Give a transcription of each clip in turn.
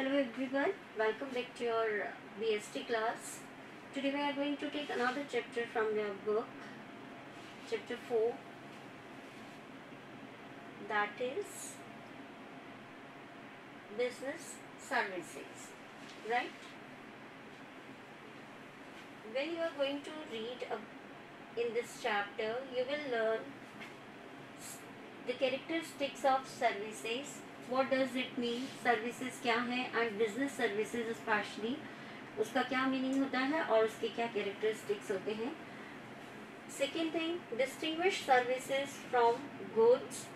Hello everyone, welcome back to your BST class. Today we are going to take another chapter from your book, chapter 4, that is business services, right? When you are going to read in this chapter, you will learn the characteristics of services. What does it mean? Services क्या है and business services especially उसका क्या meaning होता है और उसके क्या characteristics होते हैं. Second thing, distinguish services from goods.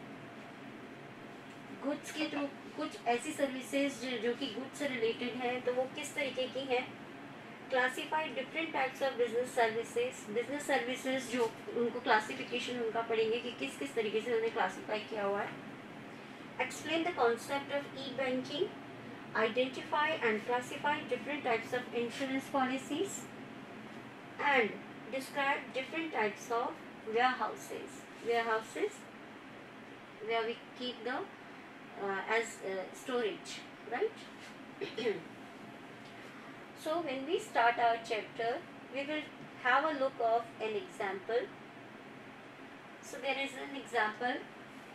Goods के थ्रू कुछ ऐसी सर्विसेज जो कि गुड्स से रिलेटेड है तो वो किस तरीके की हैं. Classify different types of business services. Business services जो उनको क्लासिफिकेशन उनका पढ़ेंगे कि किस किस तरीके से उन्हें क्लासीफाई किया हुआ है. Explain the concept of E banking. Identify and classify different types of insurance policies and describe different types of warehouses. Warehouses where we keep the as storage, right? So when we start our chapter, we will have a look of an example. So there is an example.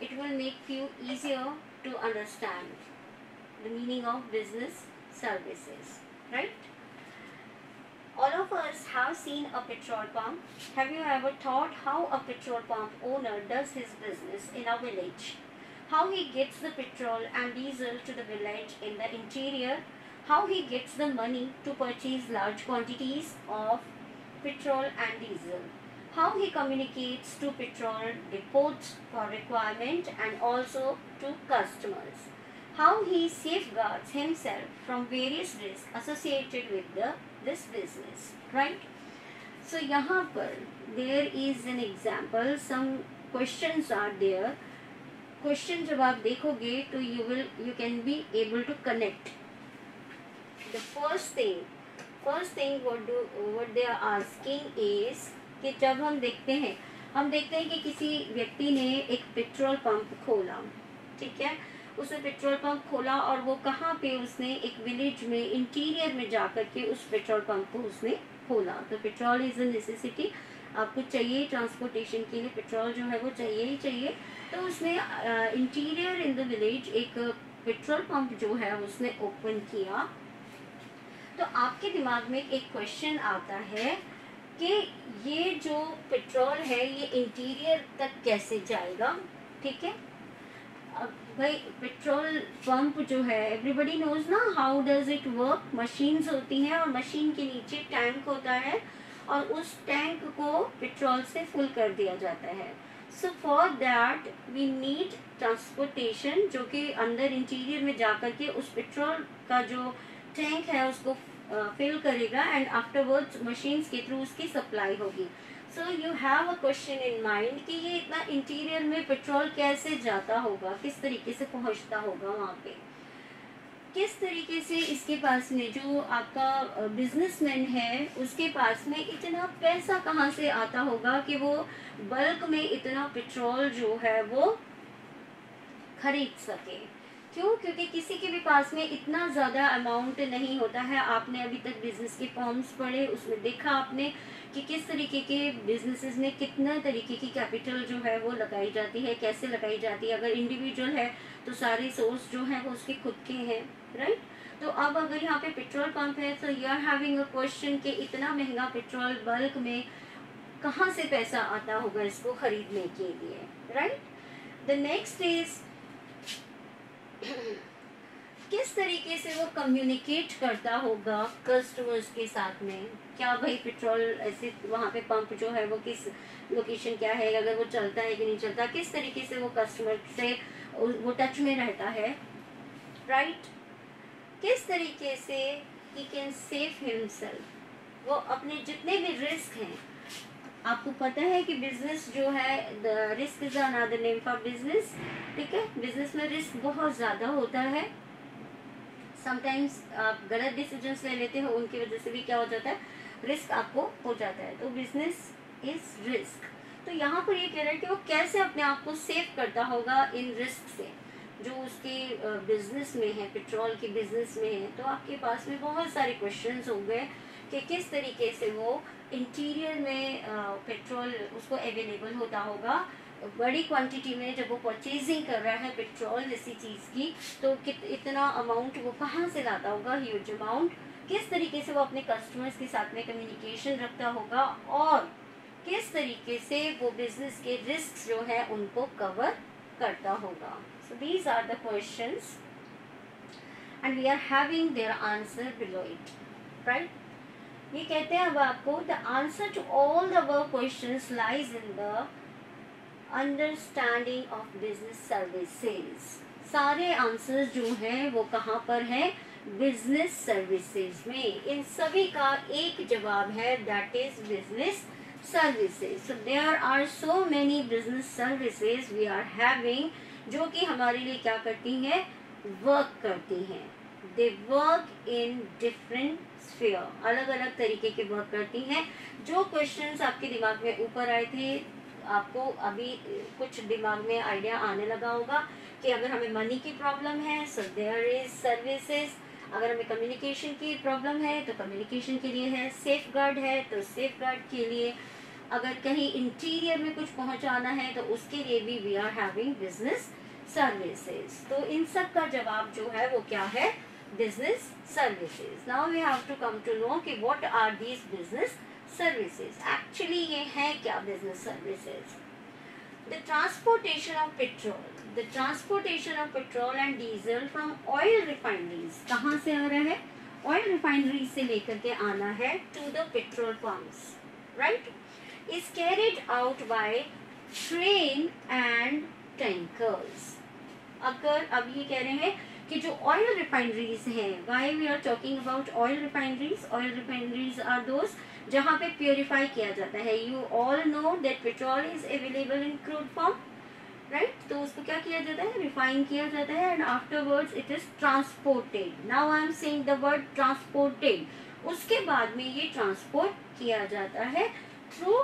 It will make you easier to understand the meaning of business services, right? All of us have seen a petrol pump. Have you ever thought how a petrol pump owner does his business in a village? How he gets the petrol and diesel to the village in the interior? How he gets the money to purchase large quantities of petrol and diesel? How he communicates to petrol depots for requirement and also to customers? How he safeguards himself from various risks associated with this business, right? So यहाँ पर there is an example. Some questions are there. Question जब आप देखोगे तो you can be able to connect. The first thing what they are asking is कि जब हम देखते हैं कि किसी व्यक्ति ने एक पेट्रोल पंप खोला, ठीक है. उसने पेट्रोल पंप खोला और वो कहाँ पे उसने एक विलेज में इंटीरियर में जाकर के उस पेट्रोल पंप को उसने खोला. तो पेट्रोल इज अ नेसेसिटी. आपको चाहिए ट्रांसपोर्टेशन के लिए पेट्रोल जो है वो चाहिए ही चाहिए. तो उसने इंटीरियर इन द विलेज एक पेट्रोल पंप जो है उसने ओपन किया. तो आपके दिमाग में एक क्वेश्चन आता है कि ये जो पेट्रोल है ये इंटीरियर तक कैसे जाएगा. ठीक है. अब भाई पेट्रोल पंप जो है एवरीबडी नोज ना how does it work. Machines होती हैं और मशीन के नीचे टैंक होता है और उस टैंक को पेट्रोल से फुल कर दिया जाता है. So for that we need transportation जो कि अंदर इंटीरियर में जाकर के उस पेट्रोल का जो टैंक है उसको फिल करेगा एंड आफ्टरवर्ड्स मशीन्स के थ्रू उसकी सप्लाई होगी. So you have a question in mind कि ये इतना इंटीरियर में पेट्रोल कैसे जाता होगा, किस तरीके से पहुंचता होगा वहाँ पे, किस तरीके से इसके पास में जो आपका बिजनेसमैन है उसके पास में इतना पैसा कहाँ से आता होगा कि वो बल्क में इतना पेट्रोल जो है वो खरीद सके. क्यों? क्योंकि किसी के भी पास में इतना ज़्यादा अमाउंट नहीं होता है. आपने अभी तक बिजनेस के फॉर्म्स पढ़े, उसमें देखा आपने कि किस तरीके के बिजनेसेस में कितना तरीके की कैपिटल जो है वो लगाई जाती है, कैसे लगाई जाती है. अगर इंडिविजुअल है तो सारे सोर्स जो है वो उसके खुद के हैं, राइट. तो अब अगर यहाँ पे पेट्रोल पंप है तो you are having a question कि इतना महंगा पेट्रोल बल्क में कहाँ से पैसा आता होगा इसको खरीदने के लिए, राइट. द नेक्स्ट इज किस तरीके से वो कम्युनिकेट करता होगा कस्टमर्स के साथ में. क्या भाई पेट्रोल ऐसे वहाँ पे पंप जो है वो किस लोकेशन क्या है, अगर वो चलता है कि नहीं चलता, किस तरीके से वो कस्टमर से वो टच में रहता है, राइट. किस तरीके से ही कैन सेव हिमसेल्फ. वो अपने जितने भी रिस्क हैं, आपको पता है कि बिजनेस जो है the risk is another name for business. ठीक है. बिजनेस में रिस्क बहुत ज़्यादा होता है. समटाइम्स आप गलत डिसीजंस ले लेते हो, उनकी वजह से भी क्या हो जाता है, रिस्क आपको हो जाता है. तो बिजनेस इज रिस्क. तो यहाँ पर ये कह रहा है कि वो कैसे अपने आप को सेव करता होगा इन रिस्क से. जो उसके बिजनेस में है, पेट्रोल के बिजनेस में है, तो आपके पास में बहुत सारे क्वेश्चंस हो गए कि किस तरीके से वो इंटीरियर में पेट्रोल उसको अवेलेबल होता होगा बड़ी क्वांटिटी में। जब वो परचेजिंग कर रहा है पेट्रोल जैसी चीज़ की, तो इतना अमाउंट वो कहाँ से लाता होगा, ह्यूज अमाउंट। किस तरीके से वो अपने कस्टमर्स के साथ में कम्युनिकेशन रखता होगा, और किस तरीके से वो बिजनेस के रिस्क जो है उनको कवर करता होगा। So these are the questions and we are having their answer below it, right. ये कहते हैं अब आपको the answer to all the work questions lies in the understanding of business services. सारे आंसर्स जो हैं वो कहाँ पर है, बिजनेस सर्विसेज में। इन सभी का एक जवाब है, that is business services. So there are so many business services we are having, जो कि हमारे लिए क्या करती हैं, वर्क करती हैं। They work in different sphere, अलग अलग तरीके के वर्क करती हैं। जो क्वेश्चंस आपके दिमाग में ऊपर आए थे, आपको अभी कुछ दिमाग में आइडिया आने लगा होगा कि अगर हमें मनी की प्रॉब्लम है सो देयर इज सर्विसेज, अगर हमें कम्युनिकेशन की प्रॉब्लम है तो कम्युनिकेशन के लिए है, सेफ गार्ड है तो सेफ गार्ड के लिए, अगर कहीं इंटीरियर में कुछ पहुंचाना है तो उसके लिए भी we are having business services. तो इन सब का जवाब जो है वो क्या है, business services. Now we have to come to know कि what are these business services. Actually ये है क्या business services, the transportation of petrol, the transportation of petrol and diesel from oil refineries. कहाँ से आ रहा है, ऑयल रिफाइनरी से लेकर के आना है to the petrol pumps, right, is carried out by train and tankers. अगर अब ये कह रहे हैं कि जो ऑयल रिफाइनरीज हैं, why we are talking about oil refineries, oil refineries are those जहाँ पे प्योरीफाई किया जाता है। You all know that petrol is available in crude form, right, तो उसको क्या किया जाता है, रिफाइन किया जाता है and afterwards it is transported. Now I am saying the word transported, उसके बाद में ये ट्रांसपोर्ट किया जाता है through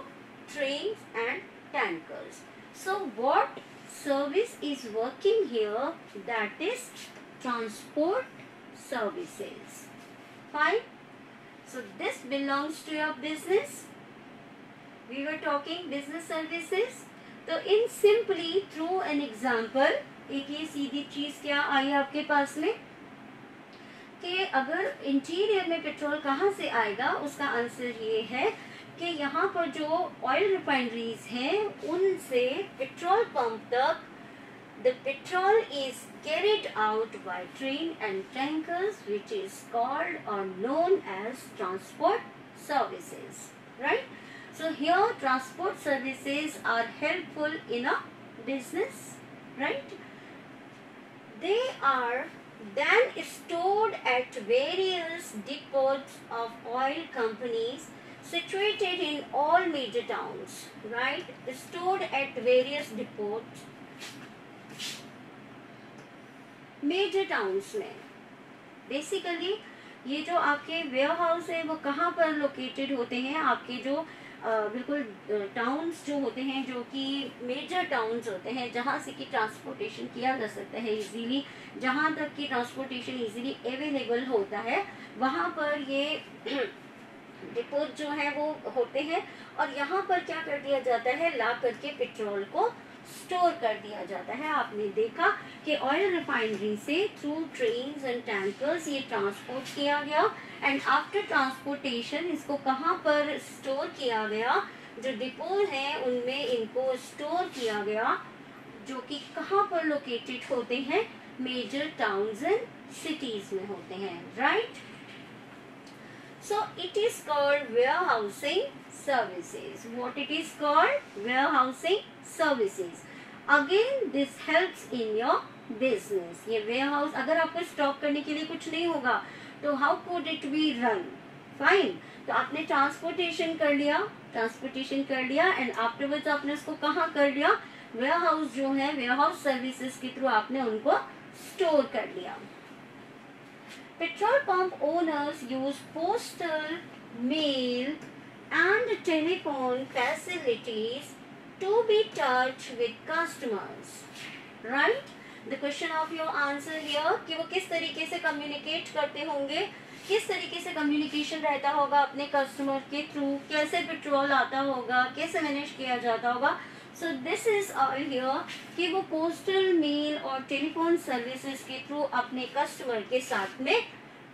trains and tankers. So what service is working here, that is transport services. Fine, so this belongs to your business. We were talking business services, तो in simply through an example एक ये सीधी चीज क्या आई आपके पास में कि अगर interior में पेट्रोल कहाँ से आएगा, उसका आंसर ये है कि यहाँ पर जो ऑयल रिफाइनरीज हैं उनसे पेट्रोल पंप तक the petrol is carried out by train and tankers which is called और known as transport services, right. So here transport services are helpful in a business, right. They are then stored at various depots of oil companies situated in all major towns, right, stored at various depots major towns में। Basically ये जो आपके ware house है वो कहाँ पर located होते हैं, आपके जो बिल्कुल टाउन्स जो होते हैं, जो कि मेजर टाउन्स होते हैं जहाँ से कि ट्रांसपोर्टेशन किया जा सकता है इजीली, जहाँ तक कि ट्रांसपोर्टेशन इजीली अवेलेबल होता है, वहाँ पर ये डिपोट जो है वो होते हैं। और यहाँ पर क्या कर दिया जाता है, ला करके पेट्रोल को स्टोर कर दिया जाता है। आपने देखा कि ऑयल रिफाइनरी से थ्रू ट्रेन्स एंड टैंकर्स ये ट्रांसपोर्ट किया गया एंड आफ्टर ट्रांसपोर्टेशन इसको कहाँ पर स्टोर किया गया, जो डिपो हैं उनमें इनको स्टोर किया गया, जो कि कहाँ पर लोकेटेड होते हैं, मेजर टाउन्स एंड सिटीज में होते हैं, right. So it is called warehousing services. What it is called? Warehousing services. Again, this helps in your business. ये warehouse अगर आपको स्टॉक करने के लिए कुछ नहीं होगा तो how could it be run? Fine. तो आपने ट्रांसपोर्टेशन कर लिया एंड आफ्टरवर्ड्स आपने उसको कहाँ कर लिया, वेयरहाउस जो है वेयरहाउस सर्विसेज के थ्रू आपने उनको स्टोर कर लिया। Petrol pump owners use postal, mail and telephone facilities to be touch with customers, right? The question of your answer here कि वो किस तरीके से कम्युनिकेट करते होंगे, किस तरीके से कम्युनिकेशन रहता होगा अपने कस्टमर के थ्रू, कैसे पेट्रोल आता होगा, कैसे मैनेज किया जाता होगा. सो दिस इज ऑल हियर कि वो पोस्टल मेल और टेलीफोन सर्विसेज के थ्रू अपने कस्टमर के साथ में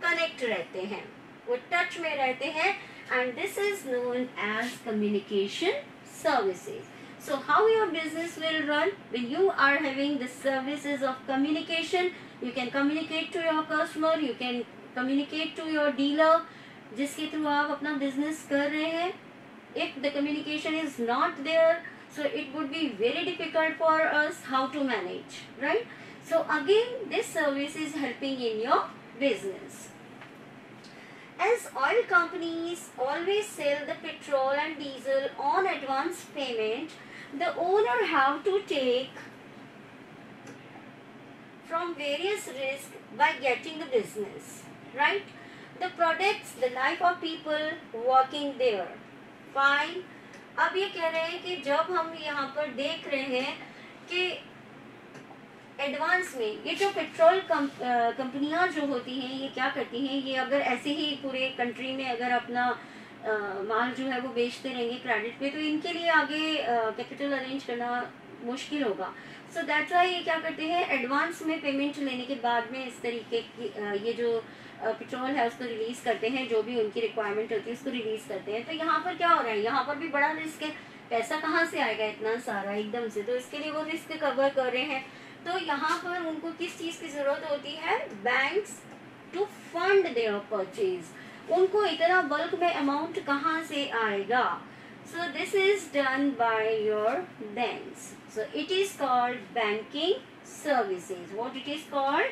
कनेक्ट रहते हैं, वो टच में रहते हैं, and this is known as communication services. So how your business will run when you are having the services of communication? You can communicate to your customer, you can communicate to your dealer जिसके through आप अपना business कर रहे हैं. If the communication is not there, so it would be very difficult for us how to manage, right? So again, this service is helping in your business. As oil companies always sell the petrol and diesel on advance payment, the owner have to take from various risks by getting the business, right? The products, the life of people working there. Fine. अब ये कह रहे हैं कि जब हम यहाँ पर देख रहे हैं कि एडवांस में ये जो पेट्रोल कंपनियां जो होती हैं ये क्या करती हैं, ये अगर ऐसे ही पूरे कंट्री में अगर अपना माल जो है वो बेचते रहेंगे क्रेडिट पे, तो इनके लिए आगे कैपिटल अरेंज करना मुश्किल होगा. सो दैट्स वाई ये क्या करते हैं, एडवांस में पेमेंट लेने के बाद में इस तरीके की ये जो पेट्रोल है उसको रिलीज करते हैं, जो भी उनकी रिक्वायरमेंट होती है उसको रिलीज करते हैं. तो यहाँ पर क्या हो रहा है, यहाँ पर भी बड़ा रिस्क है, पैसा कहाँ से आएगा इतना सारा एकदम से, तो इसके लिए वो रिस्क कवर कर रहे हैं. तो यहाँ पर उनको किस चीज़ की ज़रूरत होती है, banks to fund their purchase. उनको इतना बल्क में अमाउंट कहाँ से आएगा. So this is done by your banks. So it is called banking services. What it is called?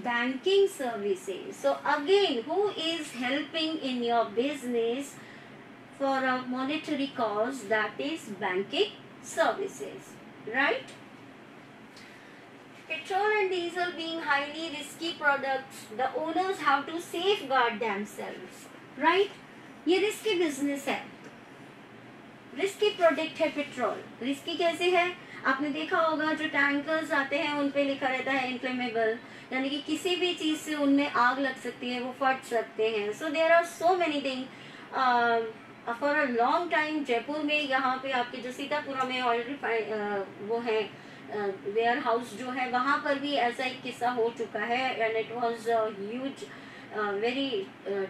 Banking services. So again, who is helping in your business for a monetary cause? That is banking services, right? Petrol and diesel being highly risky products, the owners have to safeguard themselves, right? ये risky business है, risky product है petrol. risky कैसे है, आपने देखा होगा जो tankers आते हैं उन पे लिखा रहता है इनफ्लेमेबल, यानी कि किसी भी चीज़ से उनमें आग लग सकती है, वो फट सकते हैं. So there are so many thing. For a long time Jaipur में यहाँ पे आपके जो सीतापुरा में ऑयल वो है वेयर हाउस जो है, वहाँ पर भी ऐसा एक किस्सा हो चुका है, and it was huge very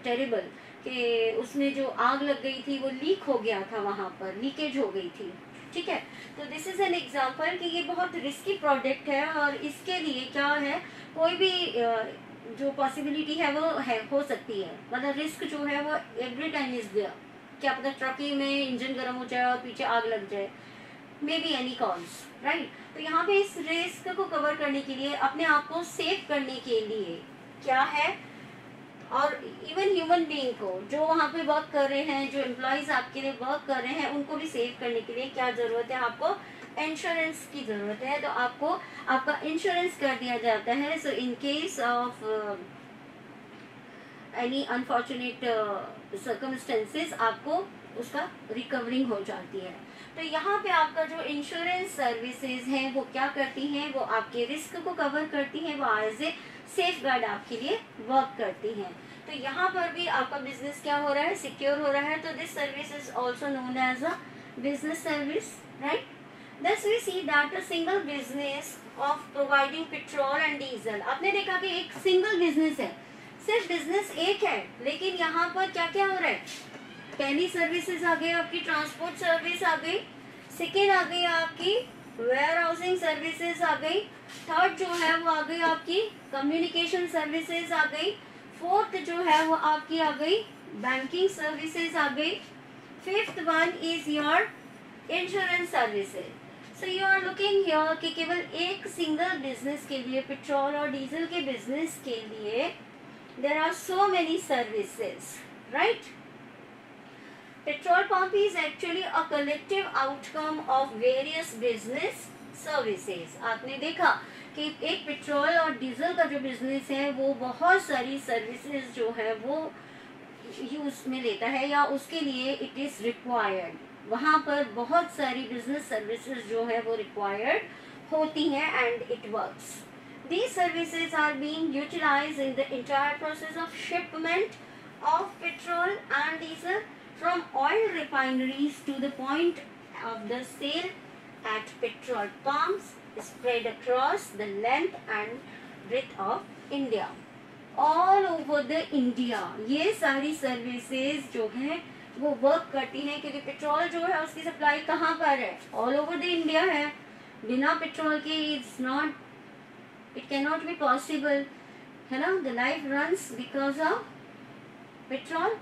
terrible कि उसमें जो आग लग गई थी वो लीक हो गया था, वहाँ पर लीकेज हो गई थी. ठीक है, तो दिस इज एन एग्जांपल कि ये बहुत रिस्की प्रोडक्ट है, और इसके लिए क्या है, कोई भी जो पॉसिबिलिटी है वो है हो सकती है, मतलब रिस्क जो है वो एवरी टाइम इज देयर. क्या पता ट्रकी में इंजन गर्म हो जाए और पीछे आग लग जाए, may be any cause, right. तो यहाँ पे इस रिस्क को कवर करने के लिए, अपने आप को सेव करने के लिए क्या है, और इवन ह्यूमन बीइंग को जो वहाँ पे वर्क कर रहे हैं, जो एम्प्लॉयज आपके लिए वर्क कर रहे हैं, उनको भी सेव करने के लिए क्या ज़रूरत है, आपको इंश्योरेंस की ज़रूरत है. तो आपको आपका इंश्योरेंस कर दिया जाता है. So in case of any unfortunate circumstances आपको उसका रिकवरिंग हो जाती है. तो यहाँ पे आपका जो इंश्योरेंस सर्विसेज हैं वो क्या करती हैं, वो आपके रिस्क को कवर करती हैं, वो एज ए सेफ गार्ड आपके लिए वर्क करती हैं. तो यहाँ पर भी आपका बिजनेस क्या हो रहा है, सिक्योर हो रहा है. तो this service is also known as a business service, right. Thus we see that a single business of providing petrol and diesel. आपने देखा कि एक सिंगल बिजनेस है, सिर्फ बिजनेस एक है, लेकिन यहाँ पर क्या क्या हो रहा है, पहली सर्विसेज आ गई आपकी ट्रांसपोर्ट सर्विस आ गई, सेकेंड आ गई आपकी वेयर हाउसिंग सर्विसेज आ गई, थर्ड जो है वो आ गई आपकी कम्युनिकेशन सर्विसेज आ गई, फोर्थ जो है वो आपकी आ गई बैंकिंग सर्विसेज आ गई, fifth one is your insurance services. So you are looking here कि केवल एक सिंगल बिजनेस के लिए, पेट्रोल और डीजल के बिजनेस के लिए there are so many services, right. Petrol pump is actually a collective outcome of various business services. आपने देखा कि एक पेट्रोल और डीजल का जो बिजनेस है वो बहुत सारी सर्विसेज जो है वो यूज में लेता है, या उसके लिए इट इज रिक्वायर्ड. वहाँ पर बहुत सारी बिजनेस सर्विसेज जो है वो रिक्वायर्ड होती हैं, and it works, These services are being utilized in the entire process of shipment of petrol and diesel from oil refineries to the point of the sale at petrol pumps spread across the length and breadth of India. All over the India ये सारी services जो हैं वो work करती हैं, क्योंकि petrol जो है उसकी सप्लाई कहाँ पर है, ऑल ओवर द इंडिया है. बिना पेट्रोल के it's not, it can not be possible, है ना. The life runs because of petrol.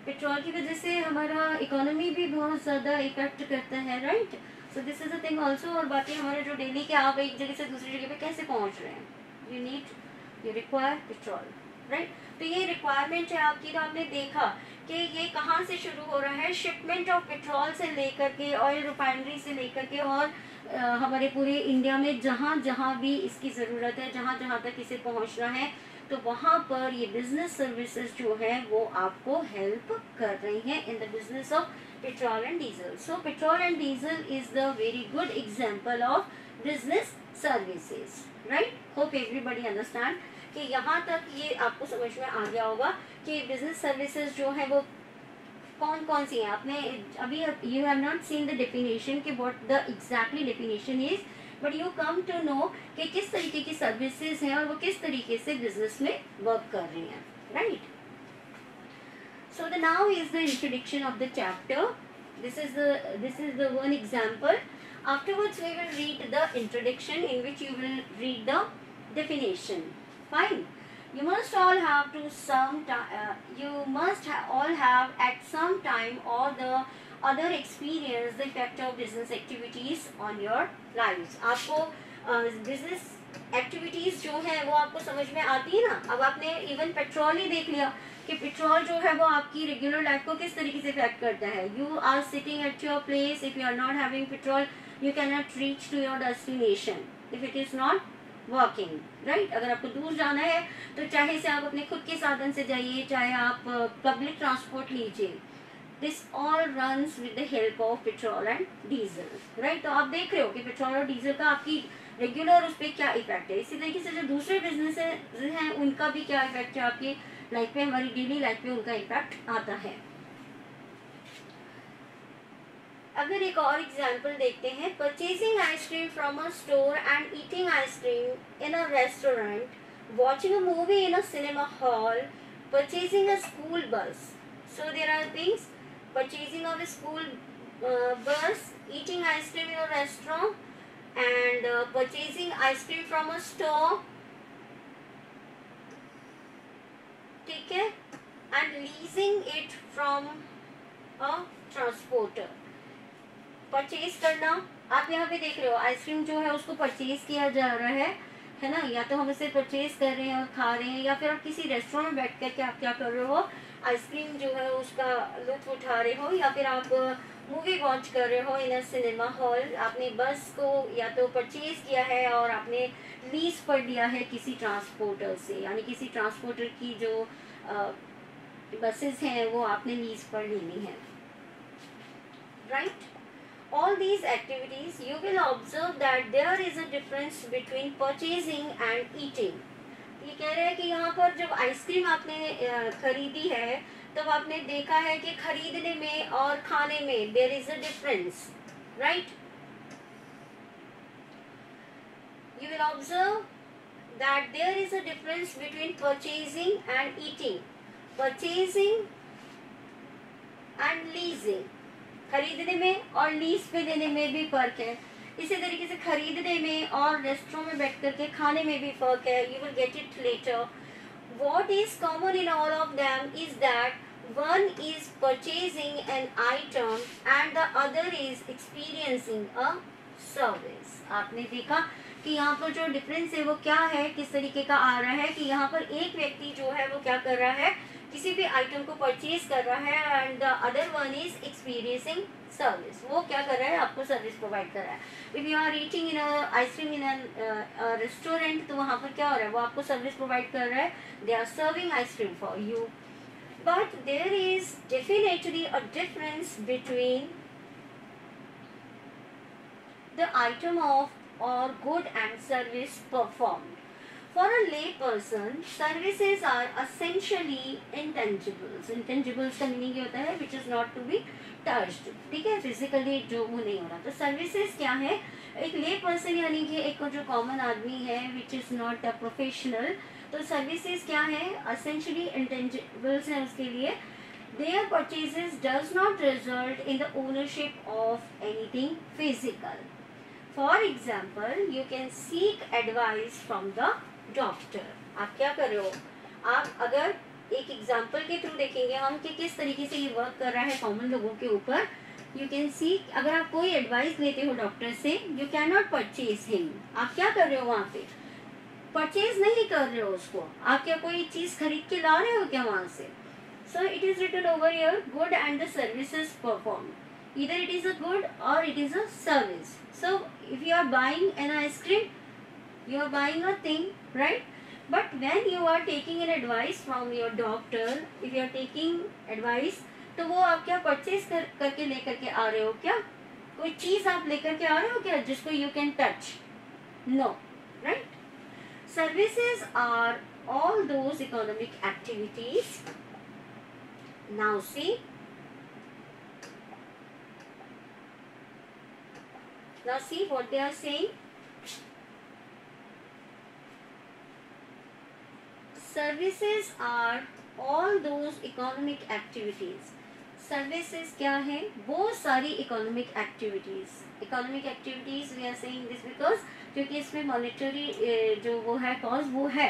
Petrol की वजह से हमारा इकोनॉमी भी बहुत ज़्यादा इफेक्ट करता है, right. So this is a thing also. और बाकी हमारे जो डेली के आप एक जगह से दूसरी जगह पे कैसे पहुंच रहे हैं, you need, you require petrol, right. तो ये रिक्वायरमेंट है आपकी. तो आपने देखा कि ये कहाँ से शुरू हो रहा है, शिपमेंट ऑफ पेट्रोल से लेकर के, ऑयल रिफाइनरी से लेकर के, और हमारे पूरे इंडिया में जहाँ जहाँ भी इसकी ज़रूरत है, जहाँ जहाँ तक इसे पहुँचना है, तो वहाँ पर ये बिजनेस सर्विसेज जो है वो आपको हेल्प कर रही हैं in the business of petrol and diesel. So petrol and diesel is the very good example of business services, right. Hope everybody understand कि यहाँ तक ये आपको समझ में आ गया होगा कि बिजनेस सर्विसेज जो है वो कौन कौन सी हैं. आपने अभी, you have not seen the definition कि what the exactly definition is, but you come to know कि किस तरीके की सर्विसेज हैं और वो किस तरीके से बिजनेस में वर्क कर रही हैं, right. So the now is the introduction of the chapter. This is the one example. Afterwards we will read the introduction, in which you will read the definition. Fine. You must all have at some time or the other experience the effect of business activities on your lives. आपको business activities जो है वो आपको समझ में आती है ना. अब आपने इवन पेट्रोल ही देख लिया कि पेट्रोल जो है वो आपकी रेगुलर लाइफ को किस तरीके से इफेक्ट करता है. You are sitting at your place, if you are not having petrol you cannot reach to your destination if it is not working, right. अगर आपको दूर जाना है तो चाहे से आप अपने खुद के साधन से जाइए, चाहे आप पब्लिक ट्रांसपोर्ट लीजिए, this all runs with the help of petrol and diesel, right. तो आप देख रहे हो कि पेट्रोल और डीजल का आपकी रेगुलर उस पर क्या इफेक्ट है. इसी तरीके से जो दूसरे बिजनेस हैं उनका भी क्या इफेक्ट है आपकी लाइफ पे, हमारी डेली लाइफ पे उनका इफेक्ट आता है. अगर एक और एग्जाम्पल देखते हैं, purchasing ice cream from a store and eating ice cream in a restaurant, watching a movie in a cinema hall, purchasing a school bus. So there are things, purchasing of a school bus, eating ice cream in a restaurant and purchasing ice cream from a store, ठीक है, and leasing it from a transporter. Purchase करना, आप यहाँ पे देख रहे हो ice cream जो है उसको परचेज किया जा रहा है ना. या तो हम इसे परचेज कर रहे हैं और खा रहे हैं, या फिर आप किसी रेस्टोरेंट में बैठ करके आप क्या कर रहे हो, आइसक्रीम जो है उसका लुत्फ उठा रहे हो, या फिर आप मूवी वॉच कर रहे हो इन अ सिनेमा हॉल. आपने बस को या तो परचेज किया है और आपने लीज पर लिया है किसी ट्रांसपोर्टर से, यानी किसी ट्रांसपोर्टर की जो बसेस हैं वो आपने लीज पर लेनी है, right. All these activities you will observe that there is a difference between purchasing and eating. ये कह रहे हैं कि यहाँ पर जब आइसक्रीम आपने खरीदी है तब आपने देखा है कि खरीदने में और खाने में there is a difference, right? You will observe that there is a difference between purchasing and eating. Purchasing and leasing, खरीदने में और लीज पे देने में भी फर्क है. इसी तरीके से खरीदने में और रेस्टोरेंट में बैठ करके खाने में भी फर्क है. You will get it later. What is common in all of them is that one is purchasing an item and the other is experiencing a service. आपने देखा कि यहाँ पर जो डिफरेंस है वो क्या है, किस तरीके का आ रहा है कि यहाँ पर एक व्यक्ति जो है वो क्या कर रहा है, किसी भी आइटम को परचेज कर रहा है, and the other one is experiencing service. वो क्या कर रहा है, आपको सर्विस प्रोवाइड कर रहा है. If you are eating in ice cream in restaurant, तो वहाँ पर क्या हो रहा है, वो आपको सर्विस प्रोवाइड कर रहा है. They are serving ice cream for you, but there is definitely a difference between the item of or good and service performed. For a lay person, services are essentially intangibles. Intangibles का meaning ये होता है which is not to be touched. ठीक है, physically जो वो नहीं हो रहा. तो सर्विसेज क्या है? एक ले पर्सन यानी कि एक जो कॉमन आदमी है which is not a professional. तो सर्विसेज क्या है? essentially intangibles है उसके लिए. Their purchases does not result in the ownership of anything physical. For example, you can seek advice from the doctor. आप क्या कर रहे हो? आप अगर एक एग्जाम्पल के थ्रू देखेंगे हम कि किस तरीके से ये वर्क कर रहा है कॉमन लोगों के ऊपर. यू कैन सी, अगर आप कोई एडवाइस लेते हो डॉक्टर से, you can not purchase him. आप क्या कर रहे हो वहाँ पे? परचेज नहीं कर रहे हो उसको. आप क्या कोई चीज खरीद के ला रहे हो क्या वहाँ से? So it is written over here good and the services perform. Either it is a good or it is a service. So if you are buying an ice cream, you are buying a thing, right? But when you are taking an advice from your doctor, if you are taking advice, तो वो आप क्या purchase करके लेकर के आ रहे हो क्या? कोई चीज आप लेकर के आ रहे हो क्या जिसको you can touch? No, right? Services are all those economic activities. Now see. Now see what they are saying. Services are all those economic activities. Services क्या है? वो सारी economic activities. Economic activities we are saying this because क्योंकि इसमें monetary जो वो है cause वो है.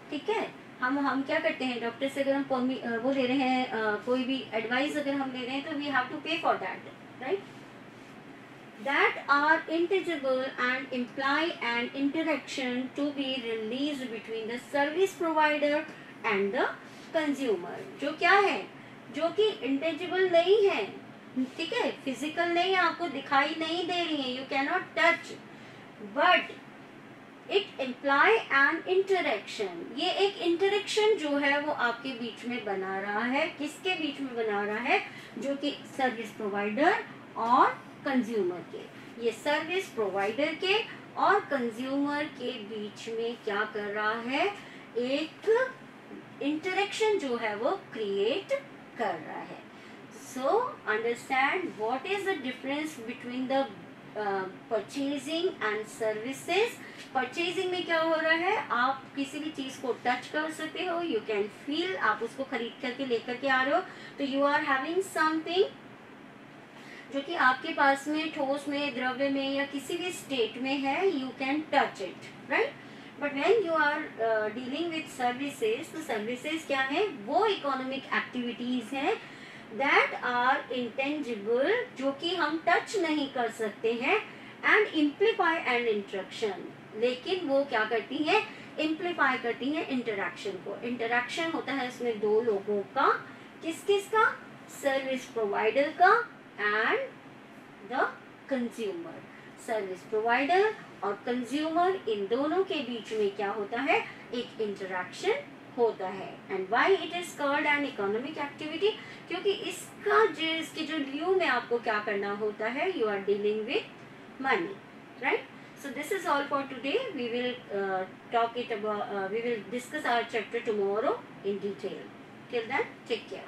ठीक है, हम क्या करते हैं? डॉक्टर से अगर हम वो ले रहे हैं कोई भी एडवाइस अगर हम ले रहे हैं तो we have to pay for that, right? That are intangible and imply an interaction to be released between the service provider and the consumer. जो क्या है? जो कि intangible नहीं है, ठीक है, फिजिकल नहीं है, आपको दिखाई नहीं दे रही है, you cannot touch, but it imply an interaction. ये एक interaction जो है वो आपके बीच में बना रहा है. किसके बीच में बना रहा है? जो कि सर्विस प्रोवाइडर और कंज्यूमर के. ये सर्विस प्रोवाइडर के और कंज्यूमर के बीच में क्या कर रहा है? एक इंटरेक्शन जो है वो क्रिएट कर रहा है. So understand what is the difference between the purchasing and services. Purchasing में क्या हो रहा है? आप किसी भी चीज को टच कर सकते हो, यू कैन फील, आप उसको खरीद करके लेकर के आ रहे हो, तो यू आर हैविंग समथिंग जो कि आपके पास में ठोस में, द्रव्य में या किसी भी स्टेट में है, you can touch it, right? But when you are dealing with services, तो सर्विसेज क्या है? वो इकोनॉमिक एक्टिविटीज हैं दैट आर इंटेंजिबल, जो कि हम टच नहीं कर सकते हैं, एंड इम्प्लीफाई एंड इंटरेक्शन. लेकिन वो क्या करती है? इम्प्लीफाई करती है इंटरेक्शन को. इंटरेक्शन होता है इसमें दो लोगों का. किस किस का? सर्विस प्रोवाइडर का and the consumer. Service provider और कंज्यूमर, इन दोनों के बीच में क्या होता है? एक इंटरेक्शन होता है. And why it is called an economic activity? क्योंकि इसके जो लियो में आपको क्या करना होता है? You are dealing with money, right? So this is all for today. We will discuss our chapter tomorrow in detail. Till then, take care.